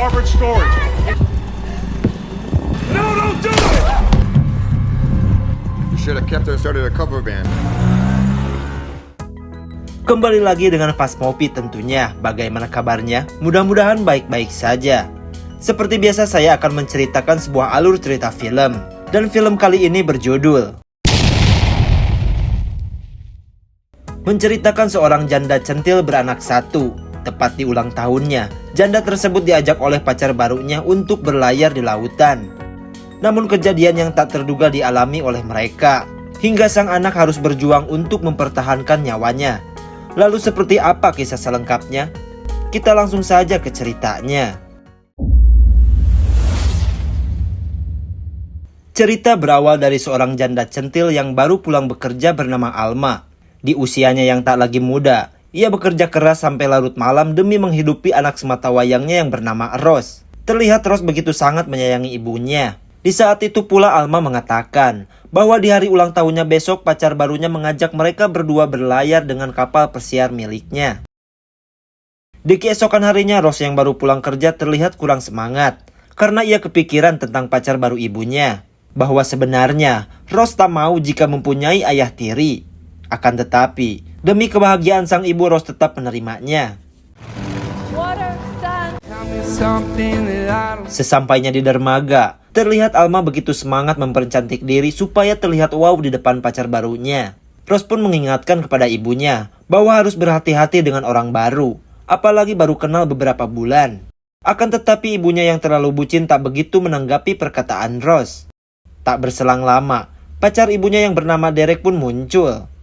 starboard storage. No, don't do it! You should have kept her and started a cover band. Kembali lagi dengan Phasmopi tentunya. Bagaimana kabarnya? Mudah-mudahan baik-baik saja. Seperti biasa saya akan menceritakan sebuah alur cerita film. Dan film kali ini berjudul menceritakan seorang janda centil beranak satu. Tepat di ulang tahunnya, janda tersebut diajak oleh pacar barunya untuk berlayar di lautan. Namun kejadian yang tak terduga dialami oleh mereka, hingga sang anak harus berjuang untuk mempertahankan nyawanya. Lalu seperti apa kisah selengkapnya? Kita langsung saja ke ceritanya. Cerita berawal dari seorang janda centil yang baru pulang bekerja bernama Alma. Di usianya yang tak lagi muda, ia bekerja keras sampai larut malam demi menghidupi anak sematawayangnya yang bernama Rose. Terlihat Rose begitu sangat menyayangi ibunya. Di saat itu pula Alma mengatakan bahwa di hari ulang tahunnya besok pacar barunya mengajak mereka berdua berlayar dengan kapal pesiar miliknya. Di keesokan harinya Rose yang baru pulang kerja terlihat kurang semangat karena ia kepikiran tentang pacar baru ibunya. Bahwa sebenarnya Rose tak mau jika mempunyai ayah tiri. Akan tetapi, demi kebahagiaan sang ibu, Rose tetap menerimanya. Sesampainya di dermaga, terlihat Alma begitu semangat mempercantik diri supaya terlihat wow di depan pacar barunya. Rose pun mengingatkan kepada ibunya bahwa harus berhati-hati dengan orang baru, apalagi baru kenal beberapa bulan. Akan tetapi ibunya yang terlalu bucin tak begitu menanggapi perkataan Rose. Tak berselang lama, pacar ibunya yang bernama Derek pun muncul.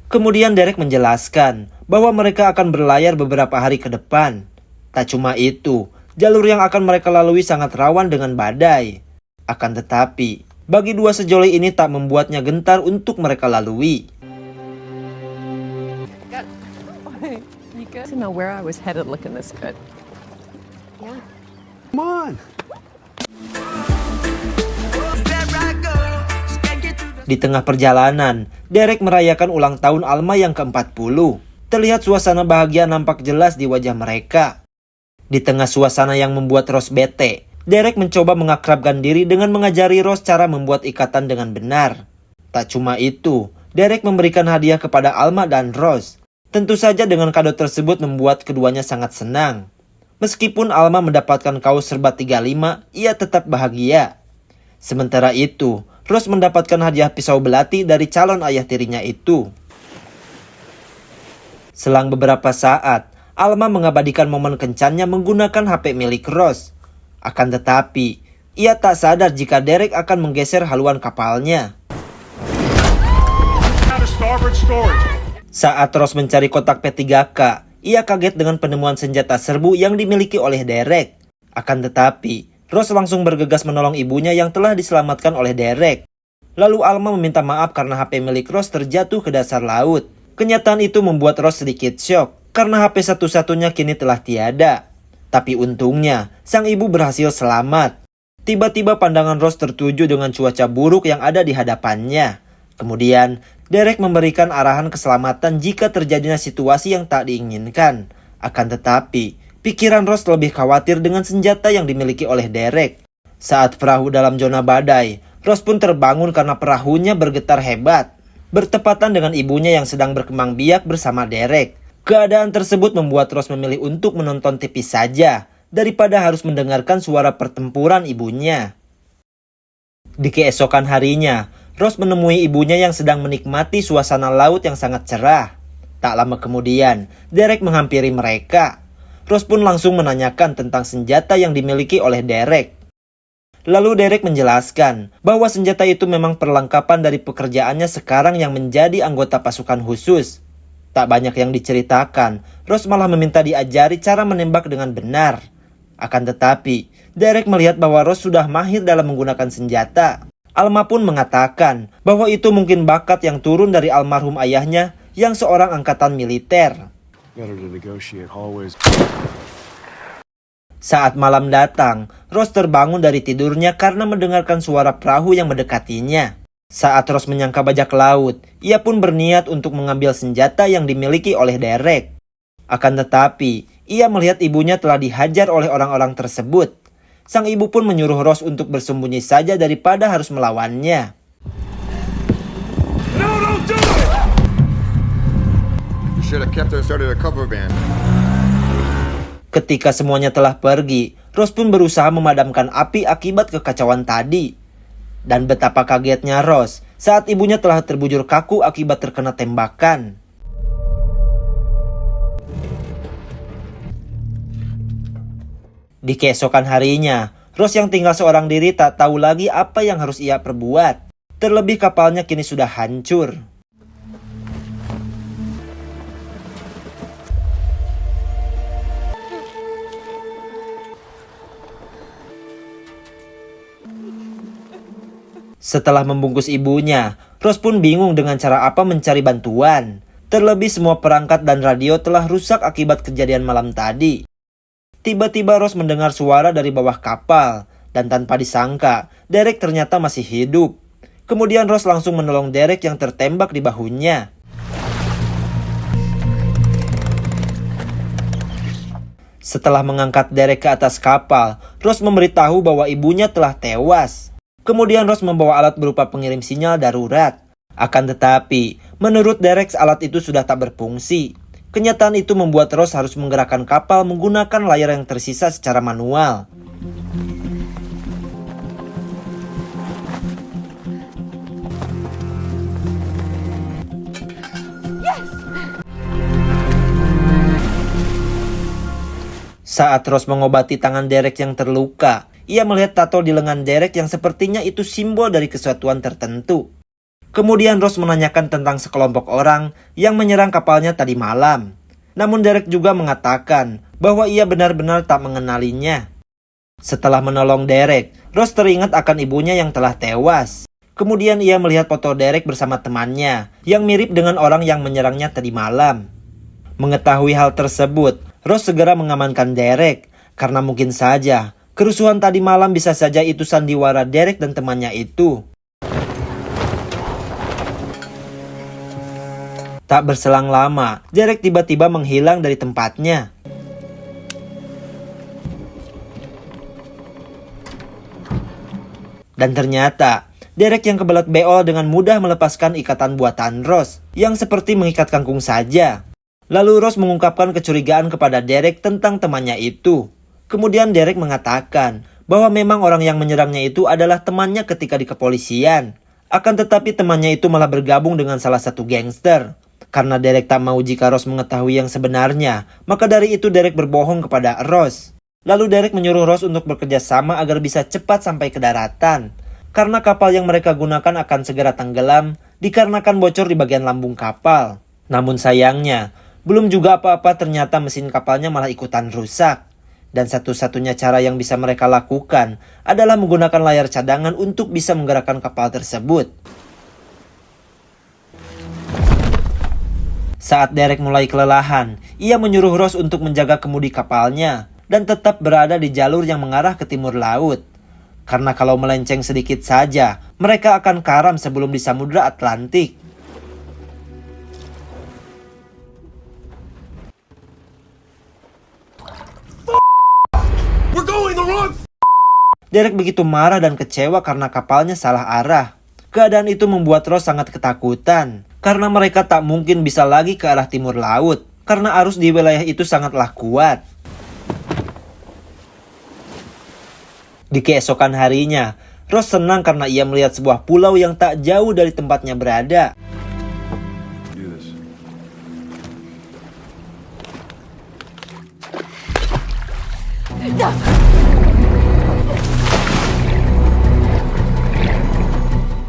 Kemudian Derek menjelaskan bahwa mereka akan berlayar beberapa hari ke depan. Tak cuma itu, jalur yang akan mereka lalui sangat rawan dengan badai. Akan tetapi, bagi dua sejoli ini tak membuatnya gentar untuk mereka lalui. You good? To know where I was headed looking this good. Yeah. Come on. Di tengah perjalanan, Derek merayakan ulang tahun Alma yang ke-40. Terlihat suasana bahagia nampak jelas di wajah mereka. Di tengah suasana yang membuat Rose bete, Derek mencoba mengakrabkan diri dengan mengajari Rose cara membuat ikatan dengan benar. Tak cuma itu, Derek memberikan hadiah kepada Alma dan Rose. Tentu saja dengan kado tersebut membuat keduanya sangat senang. Meskipun Alma mendapatkan kaos serba 35, ia tetap bahagia. Sementara itu, Rose mendapatkan hadiah pisau belati dari calon ayah tirinya itu. Selang beberapa saat, Alma mengabadikan momen kencannya menggunakan HP milik Rose. Akan tetapi, ia tak sadar jika Derek akan menggeser haluan kapalnya. Out of starboard storage. Saat Rose mencari kotak P3K, ia kaget dengan penemuan senjata serbu yang dimiliki oleh Derek. Akan tetapi, Rose langsung bergegas menolong ibunya yang telah diselamatkan oleh Derek. Lalu Alma meminta maaf karena HP milik Rose terjatuh ke dasar laut. Kenyataan itu membuat Rose sedikit syok karena HP satu-satunya kini telah tiada. Tapi untungnya, sang ibu berhasil selamat. Tiba-tiba pandangan Rose tertuju dengan cuaca buruk yang ada di hadapannya. Kemudian, Derek memberikan arahan keselamatan jika terjadinya situasi yang tak diinginkan. Akan tetapi, pikiran Rose lebih khawatir dengan senjata yang dimiliki oleh Derek. Saat perahu dalam zona badai, Rose pun terbangun karena perahunya bergetar hebat. Bertepatan dengan ibunya yang sedang berkembang biak bersama Derek. Keadaan tersebut membuat Rose memilih untuk menonton TV saja, daripada harus mendengarkan suara pertempuran ibunya. Di keesokan harinya, Rose menemui ibunya yang sedang menikmati suasana laut yang sangat cerah. Tak lama kemudian, Derek menghampiri mereka. Rose pun langsung menanyakan tentang senjata yang dimiliki oleh Derek. Lalu Derek menjelaskan bahwa senjata itu memang perlengkapan dari pekerjaannya sekarang yang menjadi anggota pasukan khusus. Tak banyak yang diceritakan, Rose malah meminta diajari cara menembak dengan benar. Akan tetapi, Derek melihat bahwa Rose sudah mahir dalam menggunakan senjata. Alma pun mengatakan bahwa itu mungkin bakat yang turun dari almarhum ayahnya yang seorang angkatan militer. Saat malam datang, Rose terbangun dari tidurnya karena mendengarkan suara perahu yang mendekatinya. Saat Ross menyangka bajak laut, ia pun berniat untuk mengambil senjata yang dimiliki oleh Derek. Akan tetapi, ia melihat ibunya telah dihajar oleh orang-orang tersebut. Sang ibu pun menyuruh Ross untuk bersembunyi saja daripada harus melawannya. No, don't do it! You should have kept her and started a cover band. Ketika semuanya telah pergi, Ross pun berusaha memadamkan api akibat kekacauan tadi. Dan betapa kagetnya Ross saat ibunya telah terbujur kaku akibat terkena tembakan. Di keesokan harinya, Ross yang tinggal seorang diri tak tahu lagi apa yang harus ia perbuat. Terlebih kapalnya kini sudah hancur. Setelah membungkus ibunya, Ross pun bingung dengan cara apa mencari bantuan. Terlebih semua perangkat dan radio telah rusak akibat kejadian malam tadi. Tiba-tiba Ross mendengar suara dari bawah kapal, dan tanpa disangka, Derek ternyata masih hidup. Kemudian Ross langsung menolong Derek yang tertembak di bahunya. Setelah mengangkat Derek ke atas kapal, Ross memberitahu bahwa ibunya telah tewas. Kemudian Ross membawa alat berupa pengirim sinyal darurat. Akan tetapi, menurut Derek alat itu sudah tak berfungsi. Kenyataan itu membuat Ross harus menggerakkan kapal menggunakan layar yang tersisa secara manual. Saat Ross mengobati tangan Derek yang terluka, ia melihat tato di lengan Derek yang sepertinya itu simbol dari kesatuan tertentu. Kemudian Ross menanyakan tentang sekelompok orang yang menyerang kapalnya tadi malam. Namun Derek juga mengatakan bahwa ia benar-benar tak mengenalinya. Setelah menolong Derek, Ross teringat akan ibunya yang telah tewas. Kemudian ia melihat foto Derek bersama temannya yang mirip dengan orang yang menyerangnya tadi malam. Mengetahui hal tersebut, Ross segera mengamankan Derek karena mungkin saja kerusuhan tadi malam bisa saja itu sandiwara Derek dan temannya itu. Tak berselang lama, Derek tiba-tiba menghilang dari tempatnya. Dan ternyata, Derek yang kebelet beol dengan mudah melepaskan ikatan buatan Ross yang seperti mengikat kangkung saja. Lalu Ross mengungkapkan kecurigaan kepada Derek tentang temannya itu. Kemudian Derek mengatakan bahwa memang orang yang menyerangnya itu adalah temannya ketika di kepolisian. Akan tetapi temannya itu malah bergabung dengan salah satu gangster. Karena Derek tak mau jika Ross mengetahui yang sebenarnya, maka dari itu Derek berbohong kepada Ross. Lalu Derek menyuruh Ross untuk bekerja sama agar bisa cepat sampai ke daratan. Karena kapal yang mereka gunakan akan segera tenggelam dikarenakan bocor di bagian lambung kapal. Namun sayangnya, belum juga apa-apa ternyata mesin kapalnya malah ikutan rusak. Dan satu-satunya cara yang bisa mereka lakukan adalah menggunakan layar cadangan untuk bisa menggerakkan kapal tersebut. Saat Derek mulai kelelahan, ia menyuruh Ross untuk menjaga kemudi kapalnya dan tetap berada di jalur yang mengarah ke timur laut. Karena kalau melenceng sedikit saja, mereka akan karam sebelum di Samudra Atlantik. We're going the wrong Derek begitu marah dan kecewa karena kapalnya salah arah. Keadaan itu membuat Ross sangat ketakutan karena mereka tak mungkin bisa lagi ke arah timur laut karena arus di wilayah itu sangatlah kuat. Di keesokan harinya, Ross senang karena ia melihat sebuah pulau yang tak jauh dari tempatnya berada. do this.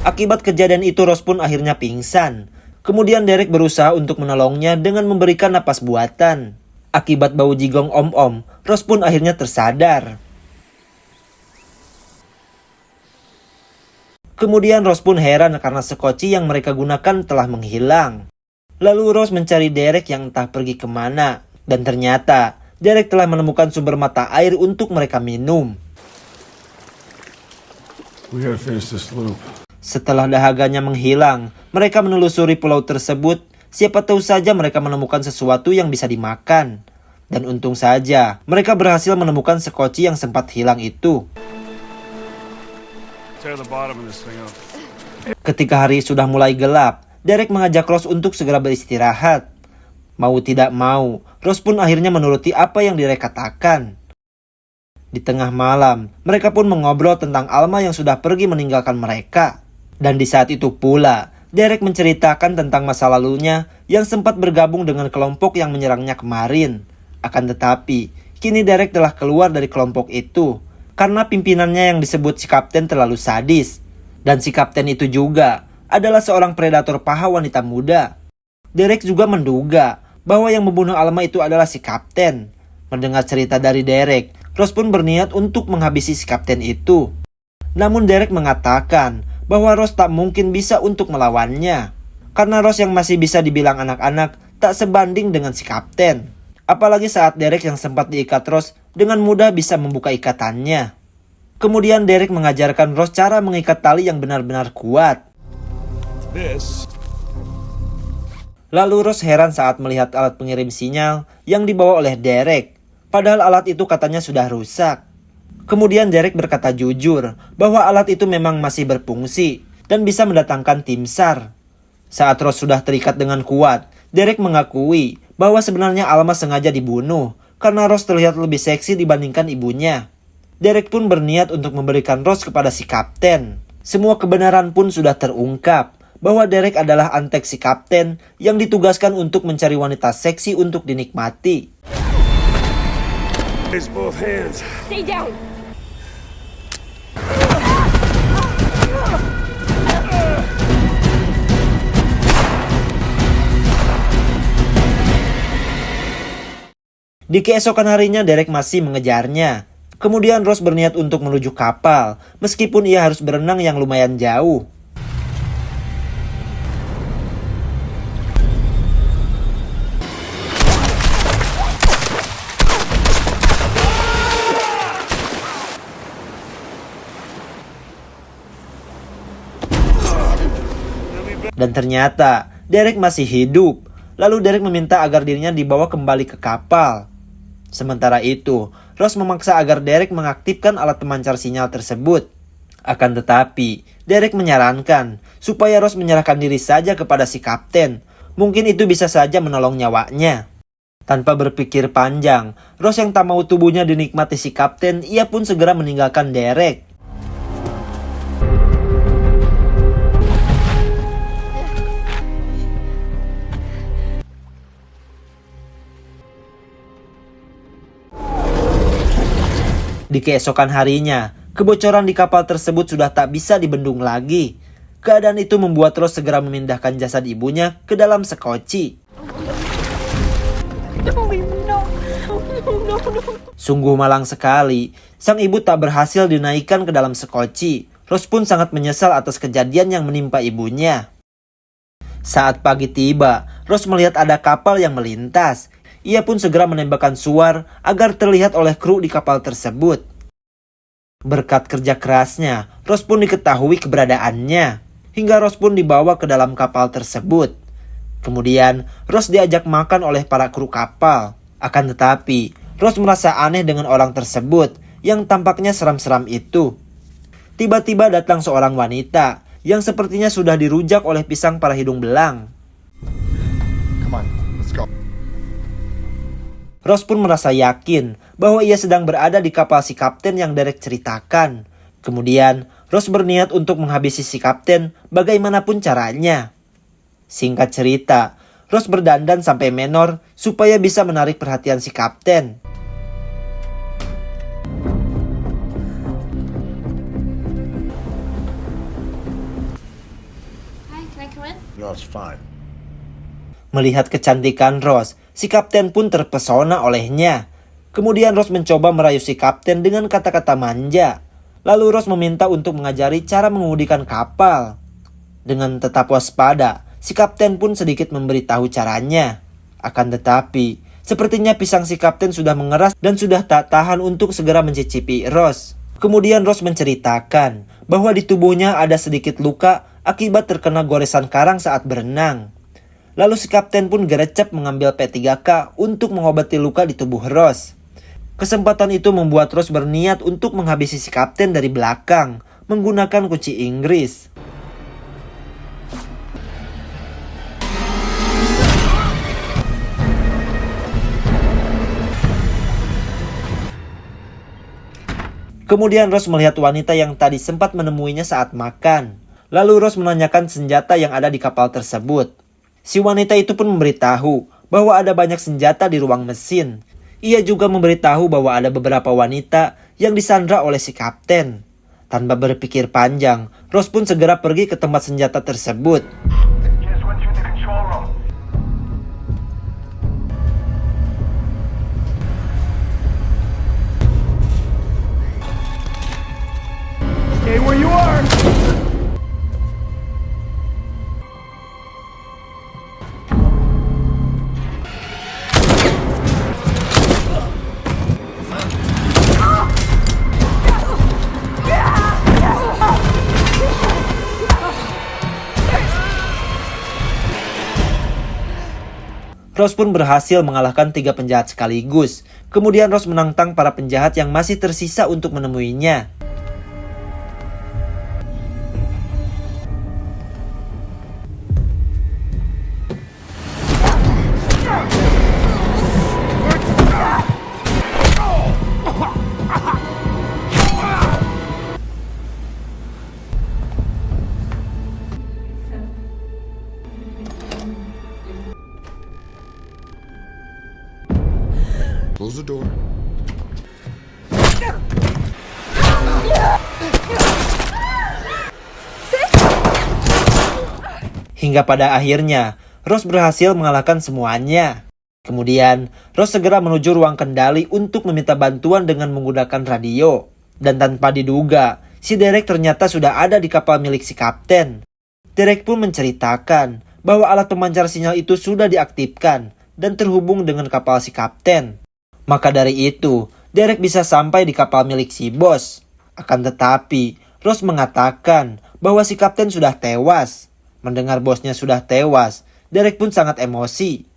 Akibat kejadian itu Ross pun akhirnya pingsan. Kemudian Derek berusaha untuk menolongnya dengan memberikan napas buatan. Akibat bau jigong om-om, Ross pun akhirnya tersadar. Kemudian Ross pun heran karena sekoci yang mereka gunakan telah menghilang. Lalu Ross mencari Derek yang entah pergi kemana. Dan ternyata Derek telah menemukan sumber mata air untuk mereka minum. We gotta finish this loop. Setelah dahaganya menghilang, mereka menelusuri pulau tersebut. Siapa tahu saja mereka menemukan sesuatu yang bisa dimakan. Dan untung saja, mereka berhasil menemukan sekoci yang sempat hilang itu. Tear the bottom of this thing up. Ketika hari sudah mulai gelap, Derek mengajak Ross untuk segera beristirahat. Mau tidak mau, Ross pun akhirnya menuruti apa yang Derek katakan. Di tengah malam, mereka pun mengobrol tentang Alma yang sudah pergi meninggalkan mereka. Dan di saat itu pula, Derek menceritakan tentang masa lalunya yang sempat bergabung dengan kelompok yang menyerangnya kemarin. Akan tetapi, kini Derek telah keluar dari kelompok itu karena pimpinannya yang disebut si kapten terlalu sadis. Dan si kapten itu juga adalah seorang predator paha wanita muda. Derek juga menduga bahwa yang membunuh Alma itu adalah si kapten. Mendengar cerita dari Derek, Ross pun berniat untuk menghabisi si kapten itu. Namun Derek mengatakan bahwa Ross tak mungkin bisa untuk melawannya. Karena Ross yang masih bisa dibilang anak-anak tak sebanding dengan si kapten. Apalagi saat Derek yang sempat diikat Ross dengan mudah bisa membuka ikatannya. Kemudian Derek mengajarkan Ross cara mengikat tali yang benar-benar kuat. This. Lalu Ross heran saat melihat alat pengirim sinyal yang dibawa oleh Derek. Padahal alat itu katanya sudah rusak. Kemudian Derek berkata jujur bahwa alat itu memang masih berfungsi dan bisa mendatangkan tim SAR. Saat Ross sudah terikat dengan kuat, Derek mengakui bahwa sebenarnya Alma sengaja dibunuh karena Ross terlihat lebih seksi dibandingkan ibunya. Derek pun berniat untuk memberikan Ross kepada si kapten. Semua kebenaran pun sudah terungkap bahwa Derek adalah antek si kapten yang ditugaskan untuk mencari wanita seksi untuk dinikmati. Raise both hands. Stay down. Di keesokan harinya Derek masih mengejarnya. Kemudian Ross berniat untuk menuju kapal, meskipun ia harus berenang yang lumayan jauh. Dan ternyata Derek masih hidup. Lalu Derek meminta agar dirinya dibawa kembali ke kapal. Sementara itu, Ross memaksa agar Derek mengaktifkan alat pemancar sinyal tersebut. Akan tetapi, Derek menyarankan supaya Ross menyerahkan diri saja kepada si kapten. Mungkin itu bisa saja menolong nyawanya. Tanpa berpikir panjang, Ross yang tak mau tubuhnya dinikmati si kapten, ia pun segera meninggalkan Derek. Di keesokan harinya, kebocoran di kapal tersebut sudah tak bisa dibendung lagi. Keadaan itu membuat Ross segera memindahkan jasad ibunya ke dalam sekoci. Sungguh malang sekali, sang ibu tak berhasil dinaikkan ke dalam sekoci. Ross pun sangat menyesal atas kejadian yang menimpa ibunya. Saat pagi tiba, Ross melihat ada kapal yang melintas. Ia pun segera menembakkan suar agar terlihat oleh kru di kapal tersebut. Berkat kerja kerasnya, Ross pun diketahui keberadaannya. Hingga Ross pun dibawa ke dalam kapal tersebut. Kemudian, Ross diajak makan oleh para kru kapal. Akan tetapi, Ross merasa aneh dengan orang tersebut yang tampaknya seram-seram itu. Tiba-tiba datang seorang wanita yang sepertinya sudah dirujak oleh pisang para hidung belang. Come on, let's go. Ross pun merasa yakin bahwa ia sedang berada di kapal si kapten yang Derek ceritakan. Kemudian, Ross berniat untuk menghabisi si kapten bagaimanapun caranya. Singkat cerita, Ross berdandan sampai menor supaya bisa menarik perhatian si kapten. Hi, can I come in? No, it's fine. Melihat kecantikan Ross, si kapten pun terpesona olehnya. Kemudian Ross mencoba merayu si kapten dengan kata-kata manja. Lalu Ross meminta untuk mengajari cara mengemudikan kapal. Dengan tetap waspada, si kapten pun sedikit memberitahu caranya. Akan tetapi, sepertinya pisang si kapten sudah mengeras dan sudah tak tahan untuk segera mencicipi Ross. Kemudian Ross menceritakan bahwa di tubuhnya ada sedikit luka akibat terkena goresan karang saat berenang. Lalu si kapten pun gercep mengambil P3K untuk mengobati luka di tubuh Rose. Kesempatan itu membuat Rose berniat untuk menghabisi si kapten dari belakang menggunakan kunci Inggris. Kemudian Rose melihat wanita yang tadi sempat menemuinya saat makan. Lalu Rose menanyakan senjata yang ada di kapal tersebut. Si wanita itu pun memberitahu bahwa ada banyak senjata di ruang mesin. Ia juga memberitahu bahwa ada beberapa wanita yang disandra oleh si kapten. Tanpa berpikir panjang, Rose pun segera pergi ke tempat senjata tersebut. Just went through the control room. Stay where you are. Rose pun berhasil mengalahkan 3 penjahat sekaligus. Kemudian Rose menantang para penjahat yang masih tersisa untuk menemuinya. Close the door. Hingga pada akhirnya, Rose berhasil mengalahkan semuanya. Kemudian, Rose segera menuju ruang kendali untuk meminta bantuan dengan menggunakan radio. Dan tanpa diduga, si Derek ternyata sudah ada di kapal milik si kapten. Derek pun menceritakan bahwa alat pemancar sinyal itu sudah diaktifkan dan terhubung dengan kapal si kapten. Maka dari itu, Derek bisa sampai di kapal milik si bos. Akan tetapi, Rose mengatakan bahwa si kapten sudah tewas. Mendengar bosnya sudah tewas, Derek pun sangat emosi.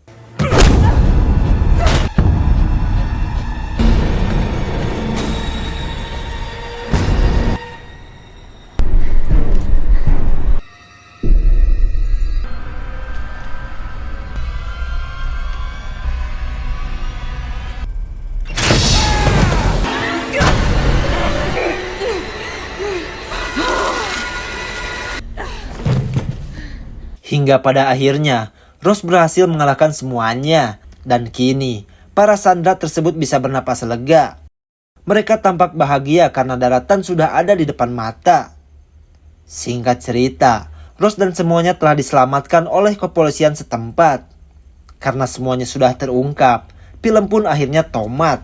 Hingga pada akhirnya, Rose berhasil mengalahkan semuanya. Dan kini, para sandera tersebut bisa bernapas lega. Mereka tampak bahagia karena daratan sudah ada di depan mata. Singkat cerita, Rose dan semuanya telah diselamatkan oleh kepolisian setempat. Karena semuanya sudah terungkap, film pun akhirnya tamat.